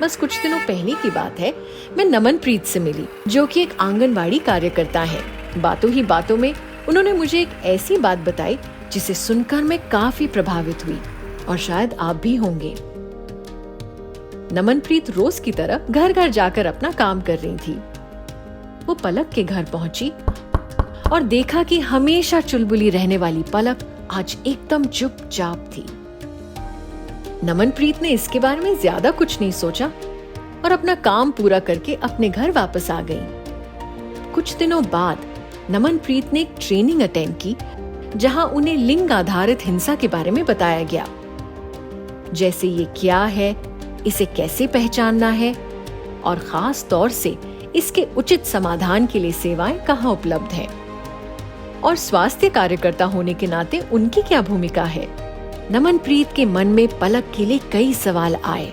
बस कुछ दिनों पहले की बात है, मैं नमनप्रीत से मिली, जो कि एक आंगनवाड़ी कार्यकर्ता है। बातों ही बातों में उन्होंने मुझे एक ऐसी बात बताई जिसे सुनकर मैं काफी प्रभावित हुई, और शायद आप भी होंगे। नमनप्रीत रोज की तरह घर घर जाकर अपना काम कर रही थी। वो पलक के घर पहुंची और देखा कि हमेशा चुलबुली रहने वाली पलक आज एकदम चुपचाप थी। नमनप्रीत ने इसके बारे में ज्यादा कुछ नहीं सोचा और अपना काम पूरा करके अपने घर वापस आ गई। कुछ दिनों बाद नमनप्रीत ने एक ट्रेनिंग अटेंड की, जहां उन्हें लिंग आधारित हिंसा के बारे में बताया गया, जैसे ये क्या है, इसे कैसे पहचानना है और खास तौर से इसके उचित समाधान के लिए सेवाएं कहां उपलब्ध हैं, और स्वास्थ्य कार्यकर्ता होने के नाते उनकी क्या भूमिका है। नमनप्रीत के मन में पलक के लिए कई सवाल आए।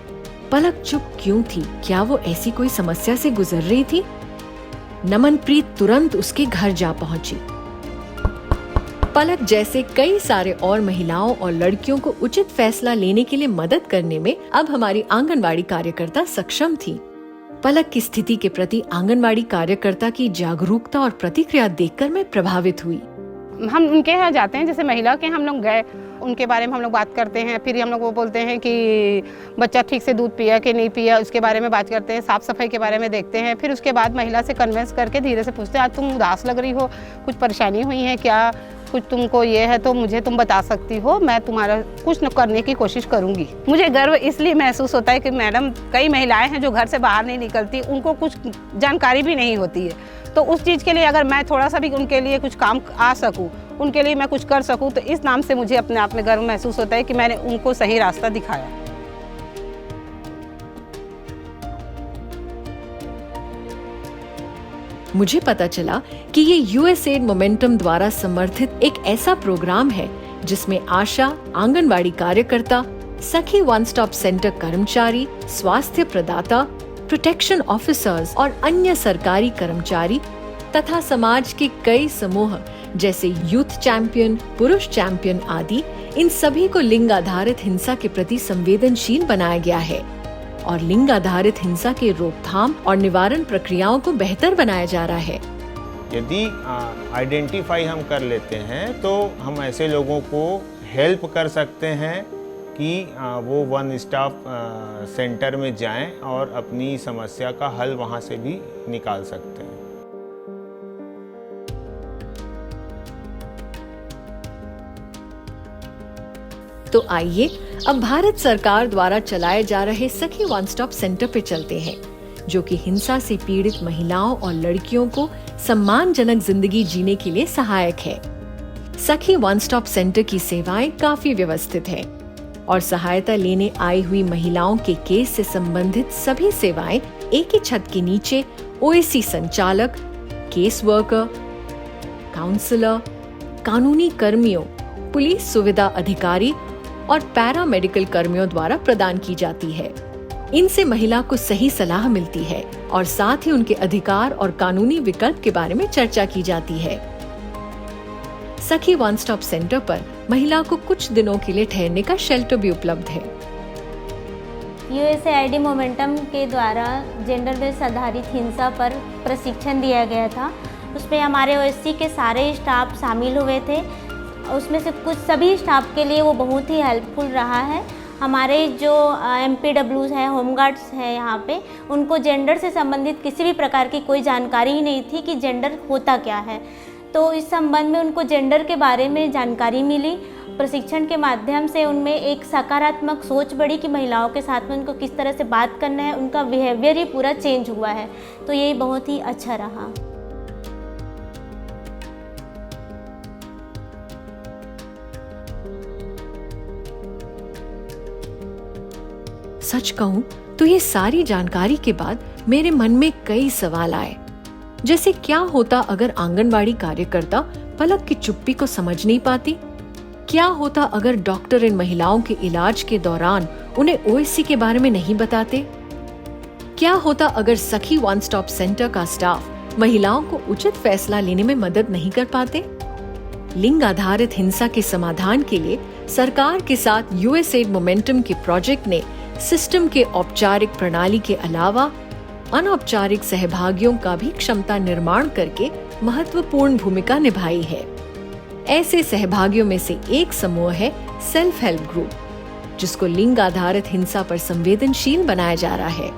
पलक चुप क्यों थी? क्या वो ऐसी कोई समस्या से गुजर रही थी? नमनप्रीत तुरंत उसके घर जा पहुंची। पलक जैसे कई सारे और महिलाओं और लड़कियों को उचित फैसला लेने के लिए मदद करने में अब हमारी आंगनवाड़ी कार्यकर्ता सक्षम थी। पलक की स्थिति के प्रति आंगनवाड़ी कार्यकर्ता की जागरूकता और प्रतिक्रिया देखकर मैं प्रभावित हुई। हम उनके यहाँ जाते हैं, जैसे महिला के हम लोग गए, उनके बारे में हम लोग बात करते हैं, फिर हम लोग वो बोलते हैं कि बच्चा ठीक से दूध पिया कि नहीं पिया, उसके बारे में बात करते हैं, साफ सफाई के बारे में देखते हैं। फिर उसके बाद महिला से कन्विंस करके धीरे से पूछते हैं, आज तुम उदास लग रही हो, कुछ परेशानी हुई है क्या, कुछ तुमको ये है तो मुझे तुम बता सकती हो, मैं तुम्हारा कुछ न करने की कोशिश करूंगी। मुझे गर्व इसलिए महसूस होता है कि मैडम, कई महिलाएं हैं जो घर से बाहर नहीं निकलती, उनको कुछ जानकारी भी नहीं होती है, तो उस चीज़ के लिए अगर मैं थोड़ा सा भी उनके लिए कुछ काम आ सकूं, उनके लिए मैं कुछ कर सकूं, तो इस नाम से मुझे अपने आप में गर्व महसूस होता है कि मैंने उनको सही रास्ता दिखाया। मुझे पता चला कि ये यूएसएड मोमेंटम द्वारा समर्थित एक ऐसा प्रोग्राम है जिसमें आशा, आंगनवाड़ी कार्यकर्ता, सखी वन स्टॉप सेंटर कर्मचारी, स्वास्थ्य प्रदाता, प्रोटेक्शन ऑफिसर्स और अन्य सरकारी कर्मचारी तथा समाज के कई समूह जैसे यूथ चैंपियन, पुरुष चैंपियन आदि, इन सभी को लिंग आधारित हिंसा के प्रति संवेदनशील बनाया गया है और लिंग आधारित हिंसा के रोकथाम और निवारण प्रक्रियाओं को बेहतर बनाया जा रहा है। यदि आइडेंटिफाई हम कर लेते हैं तो हम ऐसे लोगों को हेल्प कर सकते हैं कि वो वन स्टॉप सेंटर में जाएं और अपनी समस्या का हल वहां से भी निकाल सकते हैं। तो आइए अब भारत सरकार द्वारा चलाए जा रहे सखी वन स्टॉप सेंटर पे चलते हैं, जो कि हिंसा से पीड़ित महिलाओं और लड़कियों को सम्मानजनक जिंदगी जीने के लिए सहायक है। सखी वन स्टॉप सेंटर की सेवाएं काफी व्यवस्थित हैं और सहायता लेने आई हुई महिलाओं के केस से संबंधित सभी सेवाएं एक ही छत के नीचे ओएसी संचालक, केस वर्कर, काउंसलर, कानूनी कर्मियों, पुलिस सुविधा अधिकारी और पैरामेडिकल कर्मियों द्वारा प्रदान की जाती है। इनसे महिला को सही सलाह मिलती है और साथ ही उनके अधिकार और कानूनी विकल्प के बारे में चर्चा की जाती है। सखी वन स्टॉप सेंटर पर महिला को कुछ दिनों के लिए ठहरने का शेल्टर भी उपलब्ध है। यूएसएआईडी मोमेंटम के द्वारा जेंडर बेस्ड आधारित हिंसा पर प्रशिक्षण दिया गया था। उसमें हमारे ओएससी के सारे स्टाफ शामिल हुए थे। उसमें से कुछ सभी स्टाफ के लिए वो बहुत ही हेल्पफुल रहा है। हमारे जो MPWs हैं, होमगार्ड्स हैं यहाँ पे, उनको जेंडर से संबंधित किसी भी प्रकार की कोई जानकारी ही नहीं थी कि जेंडर होता क्या है। तो इस संबंध में उनको जेंडर के बारे में जानकारी मिली। प्रशिक्षण के माध्यम से उनमें एक सकारात्मक सोच बढ़ी कि महिलाओं के साथ में उनको किस तरह से बात करना है, उनका बिहेवियर ही पूरा चेंज हुआ है। तो ये बहुत ही अच्छा रहा। सच कहूं तो ये सारी जानकारी के बाद मेरे मन में कई सवाल आए, जैसे क्या होता अगर आंगनवाड़ी कार्यकर्ता पलक की चुप्पी को समझ नहीं पाती? क्या होता अगर डॉक्टर इन महिलाओं के इलाज के दौरान उन्हें ओएससी के बारे में नहीं बताते? क्या होता अगर सखी वन स्टॉप सेंटर का स्टाफ महिलाओं को उचित फैसला लेने में मदद नहीं कर पाते? लिंग आधारित हिंसा के समाधान के लिए सरकार के साथ यूएसएड मोमेंटम के प्रोजेक्ट ने सिस्टम के औपचारिक प्रणाली के अलावा अनौपचारिक सहभागियों का भी क्षमता निर्माण करके महत्वपूर्ण भूमिका निभाई है। ऐसे सहभागियों में से एक समूह है सेल्फ हेल्प ग्रुप, जिसको लिंग आधारित हिंसा पर संवेदनशील बनाया जा रहा है।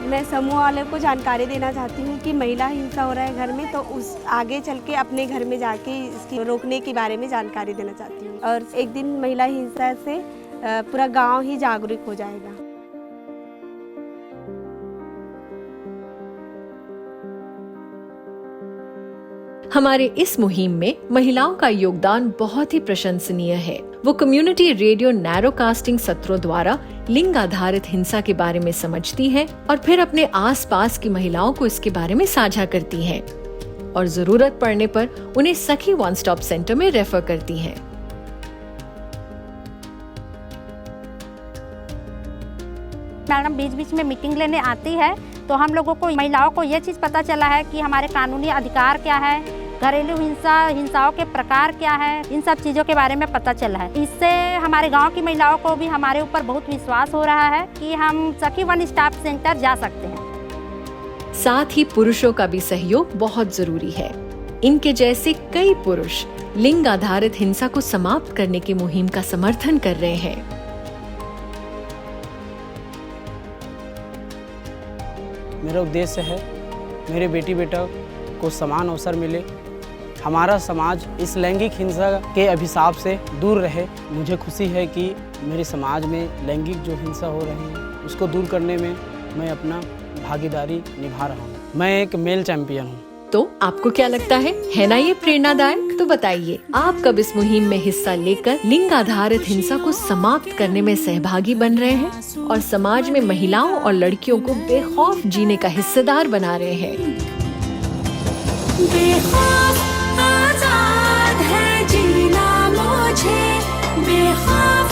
मैं समूह वालों को जानकारी देना चाहती हूँ कि महिला हिंसा हो रहा है घर में, तो उस आगे चल के अपने घर में जाके इसकी रोकने के बारे में जानकारी देना चाहती हूँ। और एक दिन महिला हिंसा से पूरा गांव ही जागरूक हो जाएगा। हमारे इस मुहिम में महिलाओं का योगदान बहुत ही प्रशंसनीय है। वो कम्युनिटी रेडियो नैरोकास्टिंग सत्रों द्वारा लिंग आधारित हिंसा के बारे में समझती हैं और फिर अपने आसपास की महिलाओं को इसके बारे में साझा करती हैं और जरूरत पड़ने पर उन्हें सखी वन स्टॉप सेंटर में रेफर करती हैं। मैडम बीच बीच में मीटिंग लेने आती है, तो हम लोगों को महिलाओं को ये चीज़ पता चला है कि हमारे कानूनी अधिकार क्या है, घरेलू हिंसाओं के प्रकार क्या है, इन सब चीज़ों के बारे में पता चला है। इससे हमारे गांव की महिलाओं को भी हमारे ऊपर बहुत विश्वास हो रहा है कि हम सखी वन स्टॉप सेंटर जा सकते हैं। साथ ही पुरुषों का भी सहयोग बहुत जरूरी है। इनके जैसे कई पुरुष लिंग आधारित हिंसा को समाप्त करने की मुहिम का समर्थन कर रहे हैं। मेरा उद्देश्य है मेरे बेटी बेटा को समान अवसर मिले, हमारा समाज इस लैंगिक हिंसा के अभिशाप से दूर रहे। मुझे खुशी है कि मेरे समाज में लैंगिक जो हिंसा हो रही है उसको दूर करने में मैं अपना भागीदारी निभा रहा हूँ। मैं एक मेल चैंपियन हूँ। तो आपको क्या लगता है ना ये प्रेरणादायक? तो बताइए, आप कब इस मुहिम में हिस्सा लेकर लिंग आधारित हिंसा को समाप्त करने में सहभागी बन रहे हैं और समाज में महिलाओं और लड़कियों को बेखौफ जीने का हिस्सेदार बना रहे हैं? बेखौफ आजाद है जीना मुझे, बेखौफ